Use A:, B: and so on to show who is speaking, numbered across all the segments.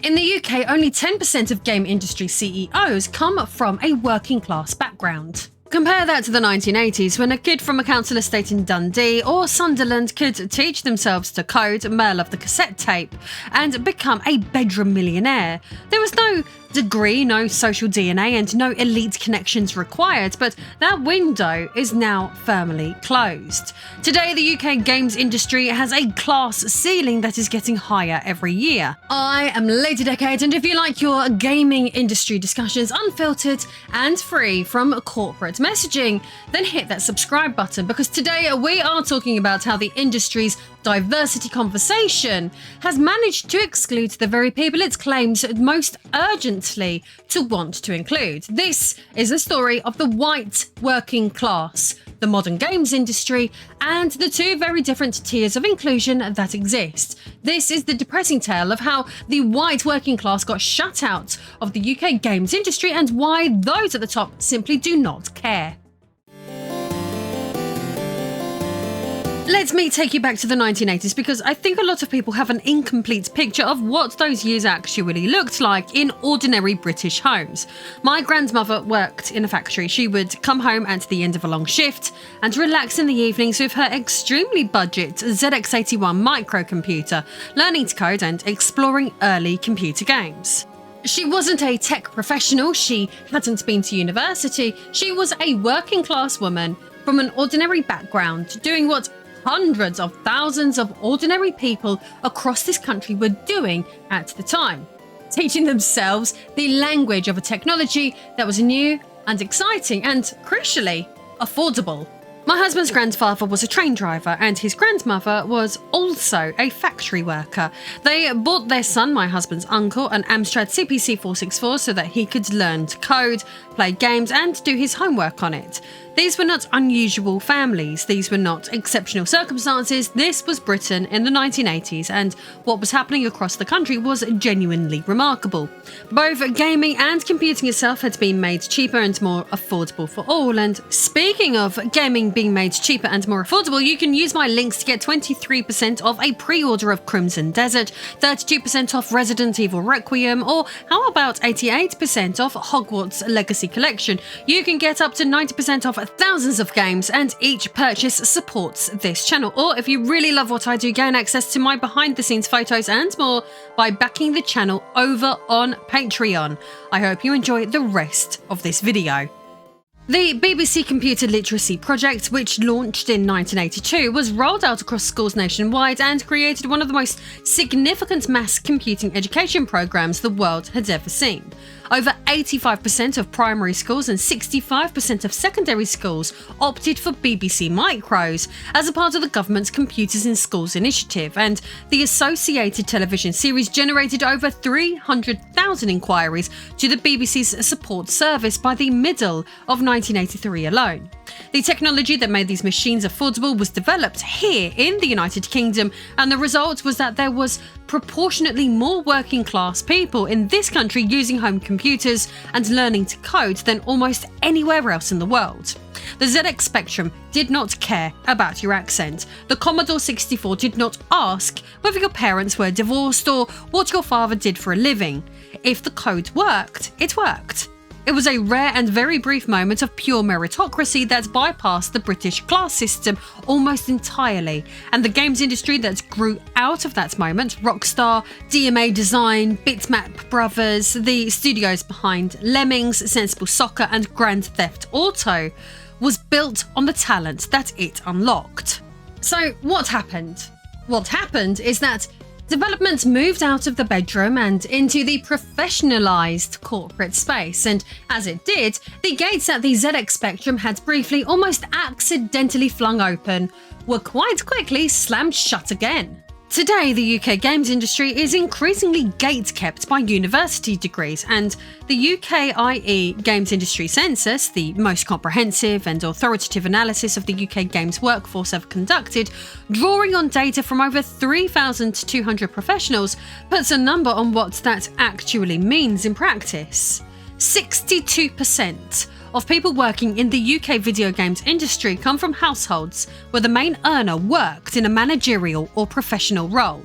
A: In the UK, only 10% of game industry CEOs come from a working class background. Compare that to the 1980s, when a kid from a council estate in Dundee or Sunderland could teach themselves to code, mail off the cassette tape, and become a bedroom millionaire. There was no degree, no social DNA, and no elite connections required, but that window is now firmly closed. Today, the UK games industry has a class ceiling that is getting higher every year. I am Lady Decade, and if you like your gaming industry discussions unfiltered and free from corporate messaging, then hit that subscribe button, because today we are talking about how the industry's diversity conversation has managed to exclude the very people it claims most urgently to want to include. This is the story of the white working class, the modern games industry, and the two very different tiers of inclusion that exist. This is the depressing tale of how the white working class got shut out of the UK games industry and why those at the top simply do not care. Let me take you back to the 1980s, because I think a lot of people have an incomplete picture of what those years actually looked like in ordinary British homes. My grandmother worked in a factory. She would come home at the end of a long shift and relax in the evenings with her extremely budget ZX81 microcomputer, learning to code and exploring early computer games. She wasn't a tech professional, she hadn't been to university, she was a working class woman from an ordinary background, doing what hundreds of thousands of ordinary people across this country were doing at the time, teaching themselves the language of a technology that was new and exciting and, crucially, affordable. My husband's grandfather was a train driver, and his grandmother was also a factory worker. They bought their son, my husband's uncle, an Amstrad CPC 464 so that he could learn to code, play games, and do his homework on it. These were not unusual families. These were not exceptional circumstances. This was Britain in the 1980s, and what was happening across the country was genuinely remarkable. Both gaming and computing itself had been made cheaper and more affordable for all. And speaking of gaming being made cheaper and more affordable, you can use my links to get 23% off a pre-order of Crimson Desert, 32% off Resident Evil Requiem, or how about 88% off Hogwarts Legacy Collection? You can get up to 90% off thousands of games, and each purchase supports this channel. Or if you really love what I do, gain access to my behind the scenes photos and more by backing the channel over on Patreon. I hope you enjoy the rest of this video. The BBC Computer Literacy Project, which launched in 1982, was rolled out across schools nationwide and created one of the most significant mass computing education programs the world had ever seen. Over 85% of primary schools and 65% of secondary schools opted for BBC Micros as a part of the government's Computers in Schools initiative, and the associated television series generated over 300,000 inquiries to the BBC's support service by the middle of 1983 alone. The technology that made these machines affordable was developed here in the United Kingdom, and the result was that there was proportionately more working class people in this country using home computers and learning to code than almost anywhere else in the world. The ZX Spectrum did not care about your accent. The Commodore 64 did not ask whether your parents were divorced or what your father did for a living. If the code worked, it worked. It was a rare and very brief moment of pure meritocracy that bypassed the British class system almost entirely, and the games industry that grew out of that moment, Rockstar, DMA Design, Bitmap Brothers, the studios behind Lemmings, Sensible Soccer and Grand Theft Auto, was built on the talent that it unlocked. So what happened? What happened is that development moved out of the bedroom and into the professionalised corporate space, and as it did, the gates that the ZX Spectrum had briefly, almost accidentally flung open, were quite quickly slammed shut again. Today, the UK games industry is increasingly gate-kept by university degrees, and the UKie Games Industry Census, the most comprehensive and authoritative analysis of the UK games workforce ever conducted, drawing on data from over 3,200 professionals, puts a number on what that actually means in practice. 62% of people working in the UK video games industry come from households where the main earner worked in a managerial or professional role.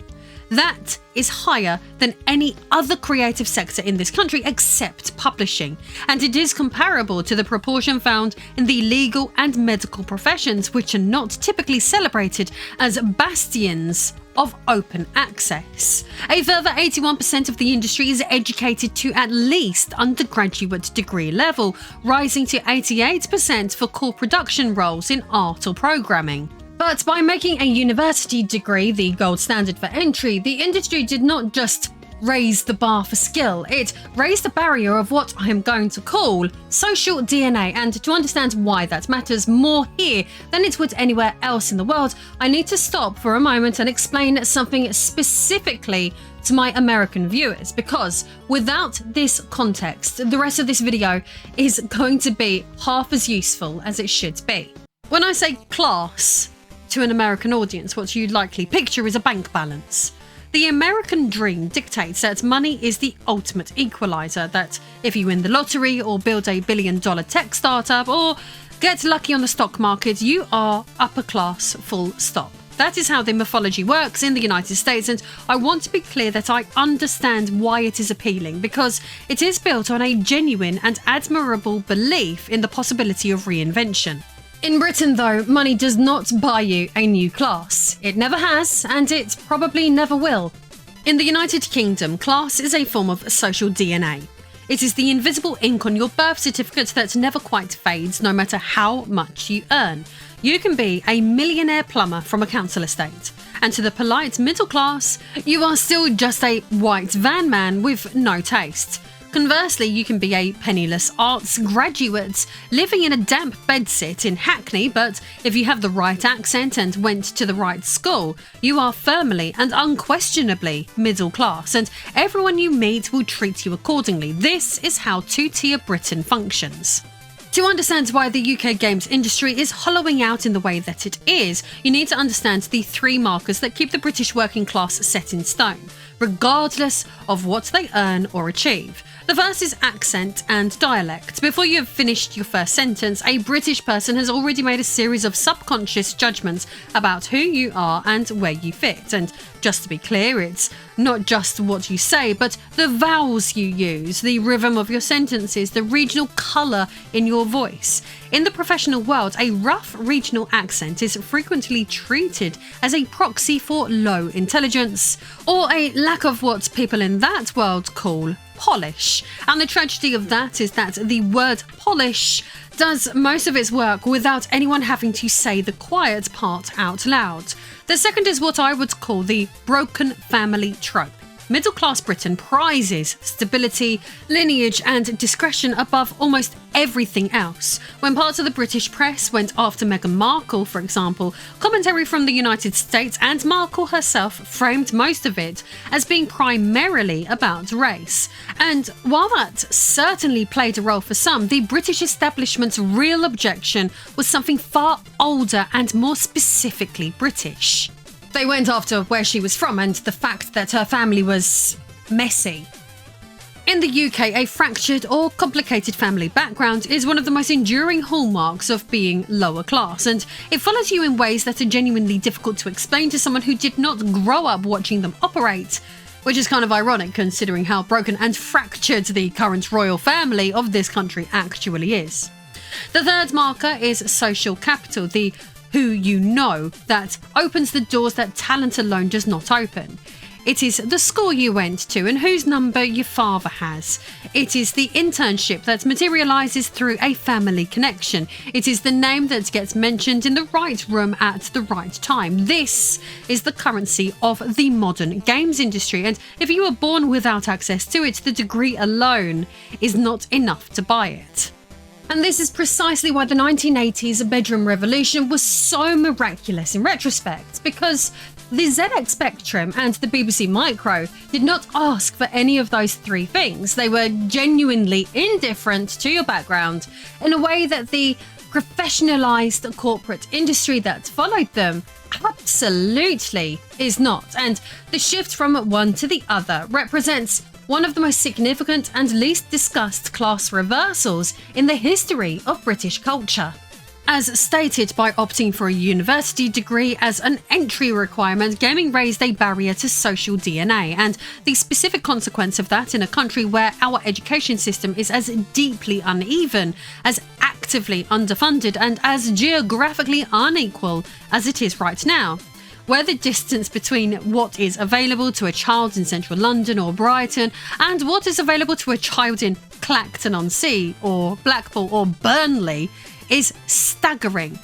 A: That is higher than any other creative sector in this country except publishing, and it is comparable to the proportion found in the legal and medical professions, which are not typically celebrated as bastions of open access. A further 81% of the industry is educated to at least undergraduate degree level, rising to 88% for core production roles in art or programming. But by making a university degree the gold standard for entry, the industry did not just raise the bar for skill, it raised the barrier of what I am going to call social DNA. And to understand why that matters more here than it would anywhere else in the world, I need to stop for a moment and explain something specifically to my American viewers, because without this context, the rest of this video is going to be half as useful as it should be. When I say class to an American audience, what you'd likely picture is a bank balance. The American dream dictates that money is the ultimate equalizer, that if you win the lottery or build a billion-dollar tech startup or get lucky on the stock market, you are upper class, full stop. That is how the mythology works in the United States, and I want to be clear that I understand why it is appealing, because it is built on a genuine and admirable belief in the possibility of reinvention. In Britain, though, money does not buy you a new class. It never has, and it probably never will. In the United Kingdom, class is a form of social DNA. It is the invisible ink on your birth certificate that never quite fades, no matter how much you earn. You can be a millionaire plumber from a council estate, and to the polite middle class, you are still just a white van man with no taste. Conversely, you can be a penniless arts graduate living in a damp bedsit in Hackney, but if you have the right accent and went to the right school, you are firmly and unquestionably middle class, and everyone you meet will treat you accordingly. This is how two-tier Britain functions. To understand why the UK games industry is hollowing out in the way that it is, you need to understand the three markers that keep the British working class set in stone, regardless of what they earn or achieve. The first is accent and dialect. Before you have finished your first sentence, a British person has already made a series of subconscious judgments about who you are and where you fit. And just to be clear, it's not just what you say, but the vowels you use, the rhythm of your sentences, the regional colour in your voice. In the professional world, a rough regional accent is frequently treated as a proxy for low intelligence, or a lack of what people in that world call polish. And the tragedy of that is that the word polish does most of its work without anyone having to say the quiet part out loud. The second is what I would call the broken family trope. Middle-class Britain prizes stability, lineage and discretion above almost everything else. When parts of the British press went after Meghan Markle, for example, commentary from the United States and Markle herself framed most of it as being primarily about race. And while that certainly played a role for some, the British establishment's real objection was something far older and more specifically British. They went after where she was from and the fact that her family was messy. In the UK, a fractured or complicated family background is one of the most enduring hallmarks of being lower class, and it follows you in ways that are genuinely difficult to explain to someone who did not grow up watching them operate, which is kind of ironic considering how broken and fractured the current royal family of this country actually is. The third marker is social capital, the who you know that opens the doors that talent alone does not open. It is the school you went to and whose number your father has. It is the internship that materialises through a family connection. It is the name that gets mentioned in the right room at the right time. This is the currency of the modern games industry, and if you were born without access to it, the degree alone is not enough to buy it. And this is precisely why the 1980s bedroom revolution was so miraculous in retrospect, because the ZX Spectrum and the BBC Micro did not ask for any of those three things. They were genuinely indifferent to your background in a way that the professionalised corporate industry that followed them absolutely is not. And the shift from one to the other represents one of the most significant and least discussed class reversals in the history of British culture. As stated, by opting for a university degree as an entry requirement, gaming raised a barrier to social DNA, and the specific consequence of that in a country where our education system is as deeply uneven, as actively underfunded, and as geographically unequal as it is right now, where the distance between what is available to a child in central London or Brighton and what is available to a child in Clacton-on-Sea or Blackpool or Burnley is staggering,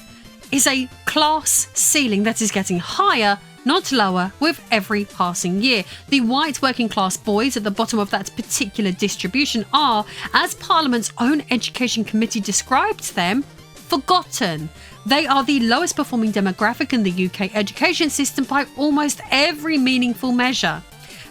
A: is a class ceiling that is getting higher, not lower, with every passing year. The white working class boys at the bottom of that particular distribution are, as Parliament's own Education Committee described them, forgotten. They are the lowest performing demographic in the UK education system by almost every meaningful measure.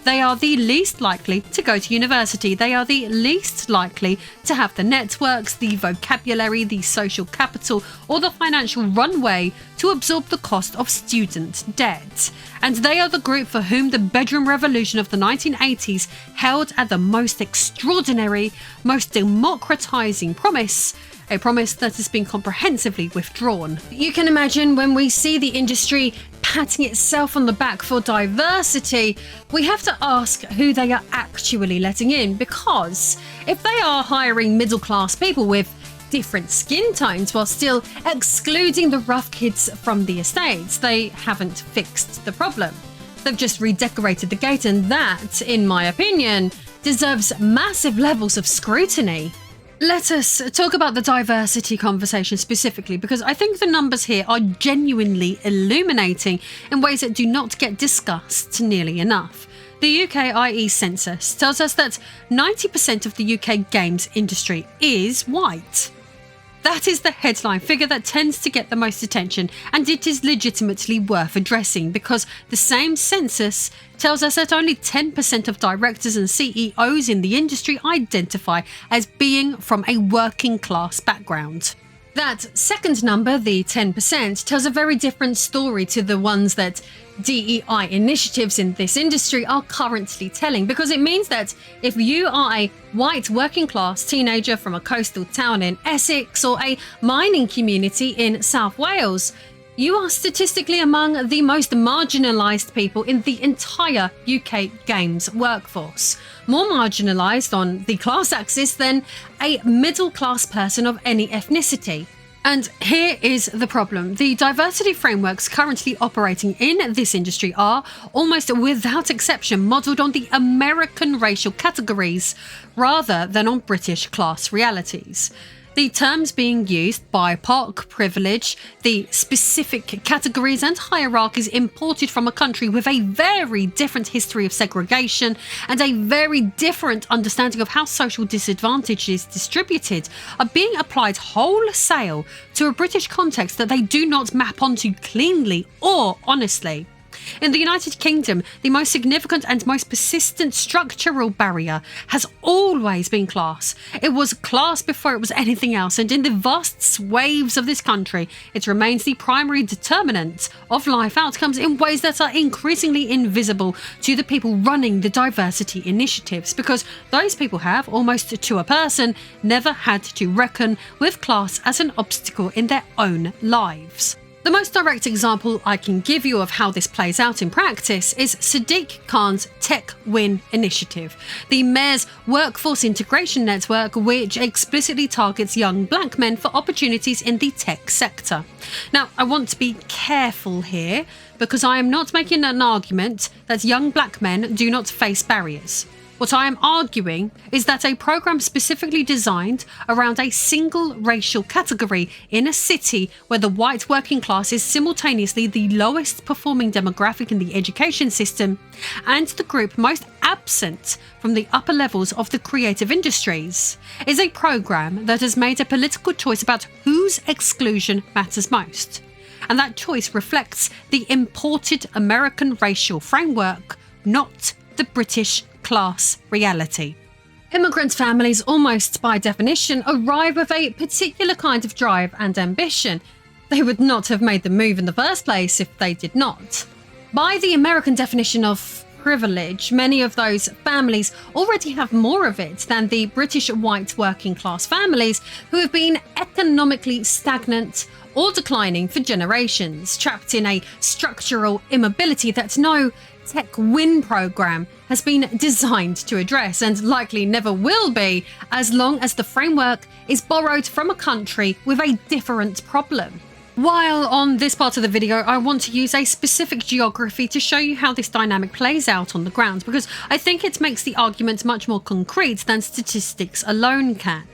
A: They are the least likely to go to university. They are the least likely to have the networks, the vocabulary, the social capital, or the financial runway to absorb the cost of student debt. And they are the group for whom the bedroom revolution of the 1980s held at the most extraordinary, most democratizing promise, a promise that has been comprehensively withdrawn. You can imagine when we see the industry patting itself on the back for diversity, we have to ask who they are actually letting in, because if they are hiring middle-class people with different skin tones while still excluding the rough kids from the estates, they haven't fixed the problem. They've just redecorated the gate, and that, in my opinion, deserves massive levels of scrutiny. Let us talk about the diversity conversation specifically, because I think the numbers here are genuinely illuminating in ways that do not get discussed nearly enough. The UKie Census tells us that 90% of the UK games industry is white. That is the headline figure that tends to get the most attention, and it is legitimately worth addressing, because the same census tells us that only 10% of directors and CEOs in the industry identify as being from a working class background. That second number, the 10%, tells a very different story to the ones that DEI initiatives in this industry are currently telling, because it means that if you are a white working class teenager from a coastal town in Essex or a mining community in South Wales, you are statistically among the most marginalised people in the entire UK games workforce. More marginalised on the class axis than a middle-class person of any ethnicity. And here is the problem. The diversity frameworks currently operating in this industry are, almost without exception, modelled on the American racial categories rather than on British class realities. The terms being used, BIPOC, privilege, the specific categories and hierarchies imported from a country with a very different history of segregation and a very different understanding of how social disadvantage is distributed, are being applied wholesale to a British context that they do not map onto cleanly or honestly. In the United Kingdom, the most significant and most persistent structural barrier has always been class. It was class before it was anything else, and in the vast swathes of this country, it remains the primary determinant of life outcomes in ways that are increasingly invisible to the people running the diversity initiatives, because those people have, almost to a person, never had to reckon with class as an obstacle in their own lives. The most direct example I can give you of how this plays out in practice is Sadiq Khan's Tech Win initiative, the Mayor's workforce integration network, which explicitly targets young black men for opportunities in the tech sector. Now, I want to be careful here, because I am not making an argument that young black men do not face barriers. What I am arguing is that a programme specifically designed around a single racial category in a city where the white working class is simultaneously the lowest performing demographic in the education system and the group most absent from the upper levels of the creative industries, is a programme that has made a political choice about whose exclusion matters most. And that choice reflects the imported American racial framework, not the British class reality. Immigrant families, almost by definition, arrive with a particular kind of drive and ambition. They would not have made the move in the first place if they did not. By the American definition of privilege, many of those families already have more of it than the British white working class families who have been economically stagnant or declining for generations, trapped in a structural immobility that no tech win program has been designed to address, and likely never will be as long as the framework is borrowed from a country with a different problem. While on this part of the video, I want to use a specific geography to show you how this dynamic plays out on the ground, because I think it makes the argument much more concrete than statistics alone can.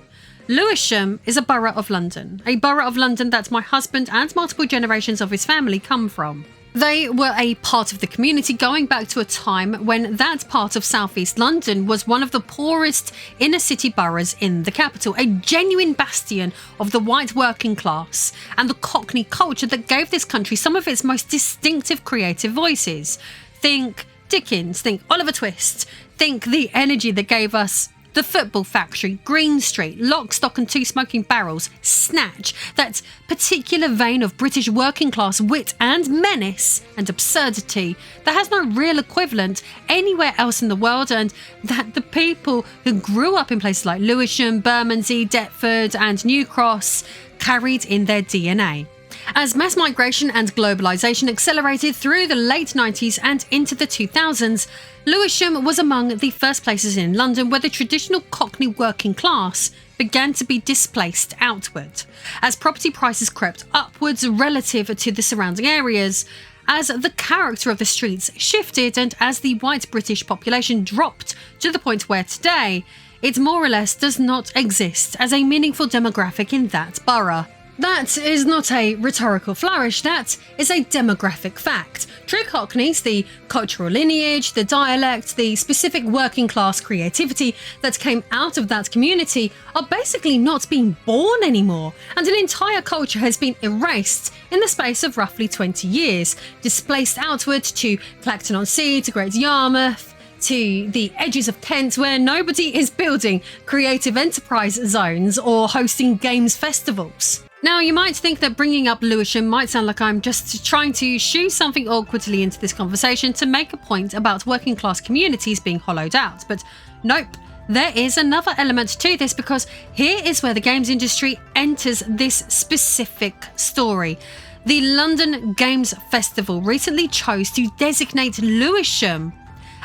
A: Lewisham is a borough of London, that my husband and multiple generations of his family come from. They were a part of the community going back to a time when that part of southeast London was one of the poorest inner city boroughs in the capital, a genuine bastion of the white working class and the Cockney culture that gave this country some of its most distinctive creative voices. Think Dickens, think Oliver Twist, think the energy that gave us The Football Factory, Green Street, Lock, Stock and Two Smoking Barrels, Snatch, that particular vein of British working class wit and menace and absurdity that has no real equivalent anywhere else in the world, and that the people who grew up in places like Lewisham, Bermondsey, Deptford and New Cross carried in their DNA. As mass migration and globalisation accelerated through the late 90s and into the 2000s, Lewisham was among the first places in London where the traditional Cockney working class began to be displaced outward, as property prices crept upwards relative to the surrounding areas, as the character of the streets shifted, and as the white British population dropped to the point where today it more or less does not exist as a meaningful demographic in that borough. That is not a rhetorical flourish, that is a demographic fact. True Cockneys, the cultural lineage, the dialect, the specific working class creativity that came out of that community are basically not being born anymore, and an entire culture has been erased in the space of roughly 20 years, displaced outward to Clacton-on-Sea, to Great Yarmouth, to the edges of Kent, where nobody is building creative enterprise zones or hosting games festivals. Now, you might think that bringing up Lewisham might sound like I'm just trying to shoe something awkwardly into this conversation to make a point about working class communities being hollowed out, but nope. There is another element to this, because here is where the games industry enters this specific story. The London Games Festival recently chose to designate Lewisham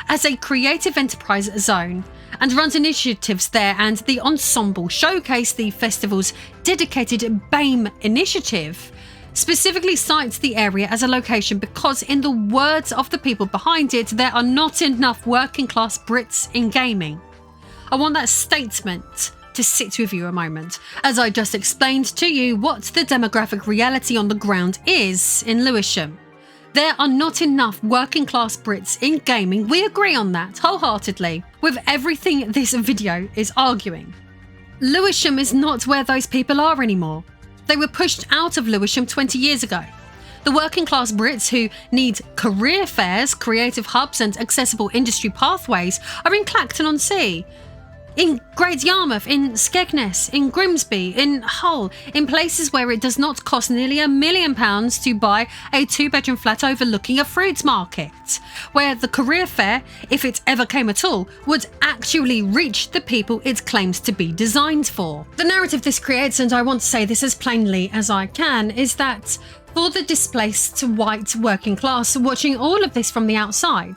A: as a creative enterprise zone and runs initiatives there, and the ensemble Showcase, the festival's dedicated BAME initiative, specifically cites the area as a location because, in the words of the people behind it, there are not enough working class Brits in gaming. I want that statement to sit with you a moment, as I just explained to you what the demographic reality on the ground is in Lewisham. There are not enough working class Brits in gaming. We agree on that wholeheartedly with everything this video is arguing. Lewisham is not where those people are anymore. They were pushed out of Lewisham 20 years ago. The working class Brits who need career fairs, creative hubs and accessible industry pathways are in Clacton-on-Sea, in Great Yarmouth, in Skegness, in Grimsby, in Hull, in places where it does not cost nearly £1 million to buy a 2-bedroom flat overlooking a fruit market, where the career fair, if it ever came at all, would actually reach the people it claims to be designed for. The narrative this creates, and I want to say this as plainly as I can, is that for the displaced white working class watching all of this from the outside,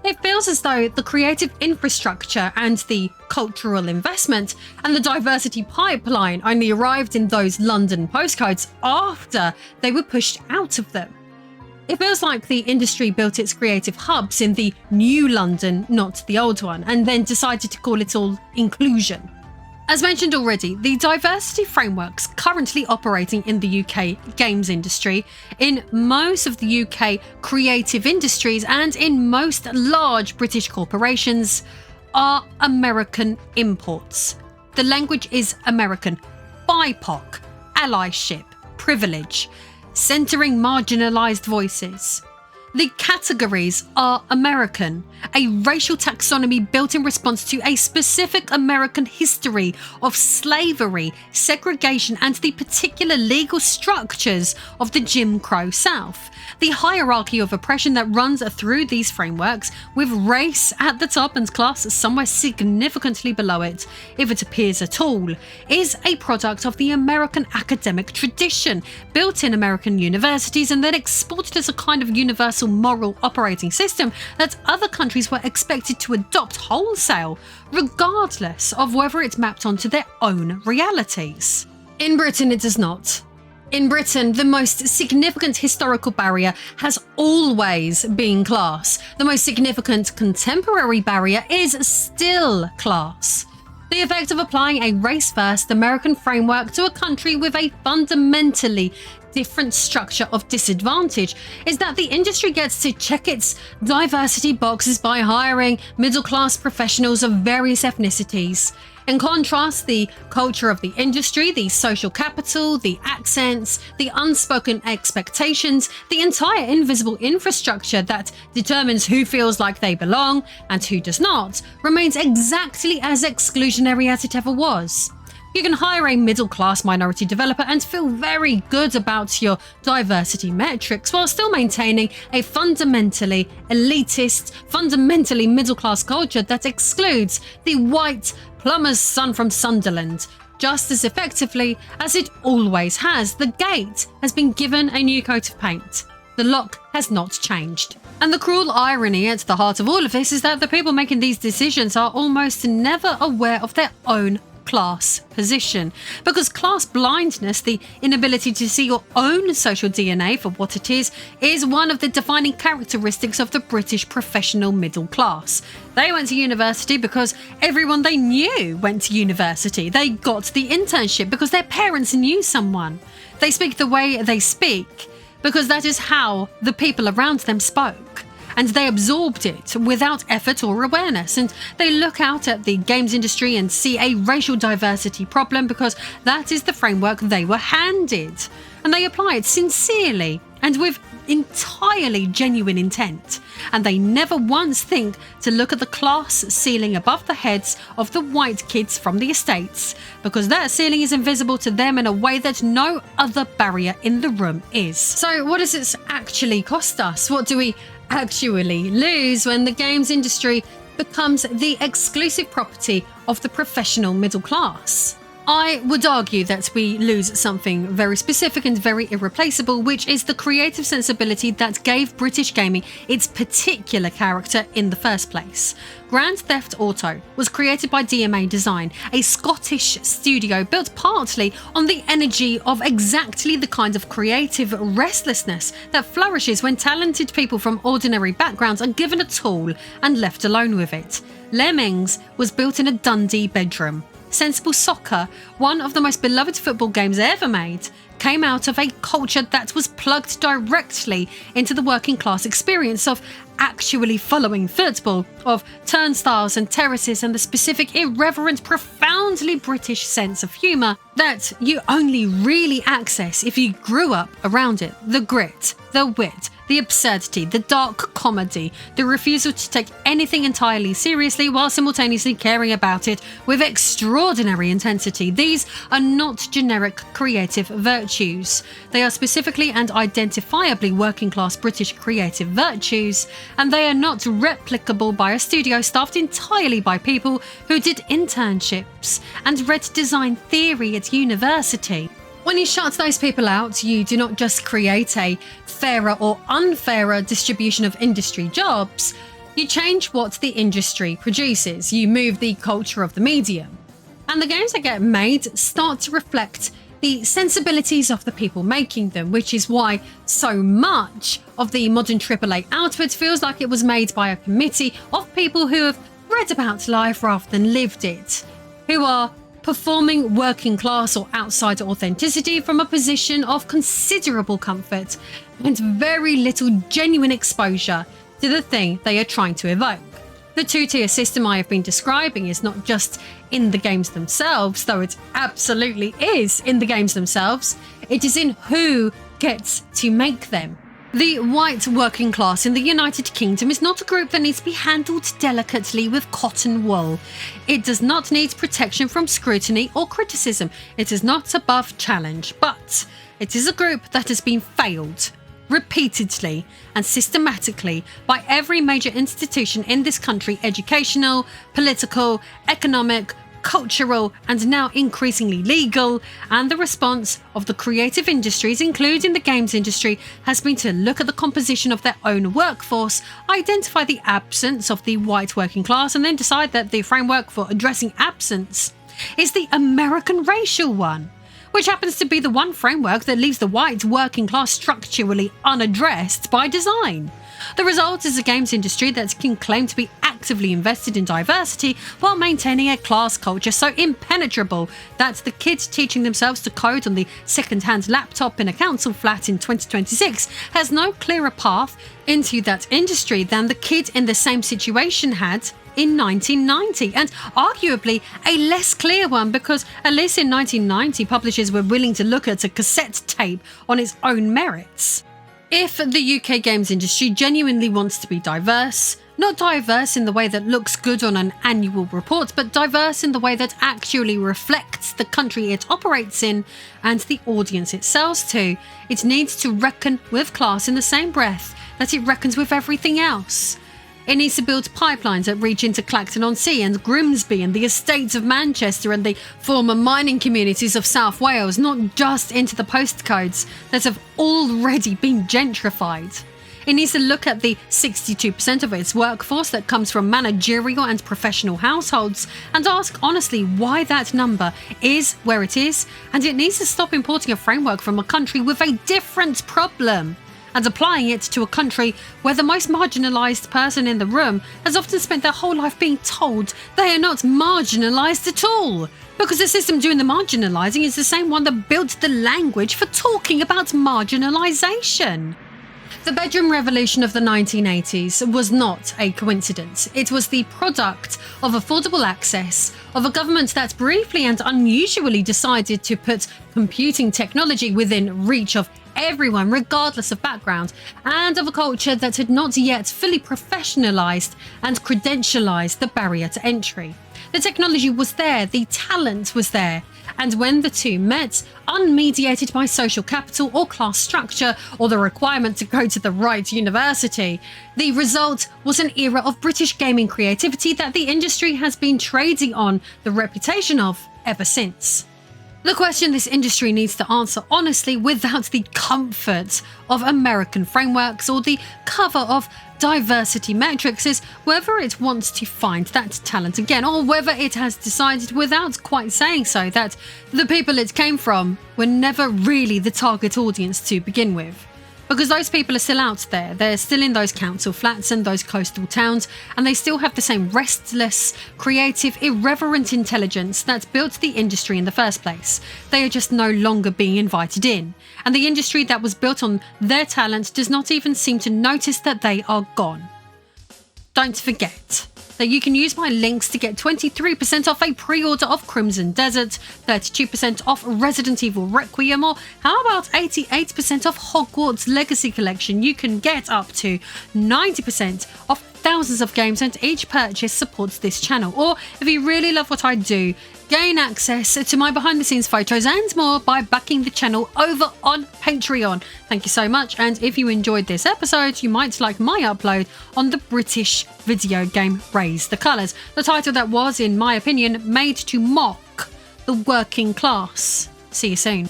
A: it feels as though the creative infrastructure and the cultural investment and the diversity pipeline only arrived in those London postcodes after they were pushed out of them. It feels like the industry built its creative hubs in the new London, not the old one, and then decided to call it all inclusion. As mentioned already, the diversity frameworks currently operating in the UK games industry, in most of the UK creative industries and in most large British corporations are American imports. The language is American. BIPOC, allyship, privilege, centering marginalised voices. The categories are American, a racial taxonomy built in response to a specific American history of slavery, segregation, and the particular legal structures of the Jim Crow South. The hierarchy of oppression that runs through these frameworks, with race at the top and class somewhere significantly below it, if it appears at all, is a product of the American academic tradition, built in American universities and then exported as a kind of universal moral operating system that other countries were expected to adopt wholesale, regardless of whether it mapped onto their own realities. In Britain, it does not. In Britain, the most significant historical barrier has always been class. The most significant contemporary barrier is still class. The effect of applying a race-first American framework to a country with a fundamentally different structure of disadvantage is that the industry gets to check its diversity boxes by hiring middle-class professionals of various ethnicities. In contrast, the culture of the industry, the social capital, the accents, the unspoken expectations, the entire invisible infrastructure that determines who feels like they belong and who does not, remains exactly as exclusionary as it ever was. You can hire a middle-class minority developer and feel very good about your diversity metrics while still maintaining a fundamentally elitist, fundamentally middle-class culture that excludes the white plumber's son from Sunderland. Just as effectively as it always has, the gate has been given a new coat of paint. The lock has not changed. And the cruel irony at the heart of all of this is that the people making these decisions are almost never aware of their own class position, because class blindness, the inability to see your own social DNA for what it is one of the defining characteristics of the British professional middle class. They went to university because everyone they knew went to university. They got the internship because their parents knew someone. They speak the way they speak because that is how the people around them spoke. And they absorbed it without effort or awareness. And they look out at the games industry and see a racial diversity problem because that is the framework they were handed. And they apply it sincerely and with entirely genuine intent. And they never once think to look at the class ceiling above the heads of the white kids from the estates, because that ceiling is invisible to them in a way that no other barrier in the room is. So what does it actually cost us? What do we actually lose when the games industry becomes the exclusive property of the professional middle class? I would argue that we lose something very specific and very irreplaceable, which is the creative sensibility that gave British gaming its particular character in the first place. Grand Theft Auto was created by DMA Design, a Scottish studio built partly on the energy of exactly the kind of creative restlessness that flourishes when talented people from ordinary backgrounds are given a tool and left alone with it. Lemmings was built in a Dundee bedroom. Sensible Soccer, one of the most beloved football games ever made, came out of a culture that was plugged directly into the working class experience of actually following football, of turnstiles and terraces and the specific irreverent, profoundly British sense of humour that you only really access if you grew up around it. The grit, the wit, the absurdity, the dark comedy, the refusal to take anything entirely seriously while simultaneously caring about it with extraordinary intensity. These are not generic creative virtues. They are specifically and identifiably working class British creative virtues, and they are not replicable by a studio staffed entirely by people who did internships and read design theory at university. When you shut those people out, you do not just create a fairer or unfairer distribution of industry jobs, you change what the industry produces. You move the culture of the medium. And the games that get made start to reflect the sensibilities of the people making them, which is why so much of the modern AAA output feels like it was made by a committee of people who have read about life rather than lived it, who are performing working class or outsider authenticity from a position of considerable comfort and very little genuine exposure to the thing they are trying to evoke. The two-tier system I have been describing is not just in the games themselves, though it absolutely is in the games themselves. It is in who gets to make them. The white working class in the United Kingdom is not a group that needs to be handled delicately with cotton wool. It does not need protection from scrutiny or criticism. It is not above challenge, but it is a group that has been failed repeatedly and systematically by every major institution in this country: educational, political, economic, cultural, and now increasingly legal. And the response of the creative industries, including the games industry, has been to look at the composition of their own workforce, identify the absence of the white working class, and then decide that the framework for addressing absence is the American racial one, which happens to be the one framework that leaves the white working class structurally unaddressed by design. The result is a games industry that can claim to be actively invested in diversity while maintaining a class culture so impenetrable that the kid teaching themselves to code on the second-hand laptop in a council flat in 2026 has no clearer path into that industry than the kid in the same situation had in 1990, and arguably a less clear one, because at least in 1990 publishers were willing to look at a cassette tape on its own merits. If the UK games industry genuinely wants to be diverse, not diverse in the way that looks good on an annual report, but diverse in the way that actually reflects the country it operates in and the audience it sells to, it needs to reckon with class in the same breath that it reckons with everything else. It needs to build pipelines that reach into Clacton-on-Sea and Grimsby and the estates of Manchester and the former mining communities of South Wales, not just into the postcodes that have already been gentrified. It needs to look at the 62% of its workforce that comes from managerial and professional households and ask honestly why that number is where it is, and it needs to stop importing a framework from a country with a different problem and applying it to a country where the most marginalised person in the room has often spent their whole life being told they are not marginalised at all, because the system doing the marginalising is the same one that built the language for talking about marginalisation. The bedroom revolution of the 1980s was not a coincidence. It was the product of affordable access, of a government that briefly and unusually decided to put computing technology within reach of everyone, regardless of background, and of a culture that had not yet fully professionalised and credentialised the barrier to entry. The technology was there, the talent was there, and when the two met, unmediated by social capital or class structure or the requirement to go to the right university, the result was an era of British gaming creativity that the industry has been trading on the reputation of ever since. The question this industry needs to answer honestly, without the comfort of American frameworks or the cover of diversity metrics, is whether it wants to find that talent again, or whether it has decided, without quite saying so, that the people it came from were never really the target audience to begin with. Because those people are still out there, they're still in those council flats and those coastal towns, and they still have the same restless, creative, irreverent intelligence that built the industry in the first place. They are just no longer being invited in, and the industry that was built on their talent does not even seem to notice that they are gone. Don't forget that you can use my links to get 23% off a pre-order of Crimson Desert, 32% off Resident Evil Requiem, or how about 88% off Hogwarts Legacy Collection? You can get up to 90% off thousands of games, and each purchase supports this channel. Or if you really love what I do, gain access to my behind the scenes photos and more by backing the channel over on Patreon. Thank you so much, and if you enjoyed this episode, you might like my upload on the British video game Raise the Colours, the title that was, in my opinion, made to mock the working class. See you soon.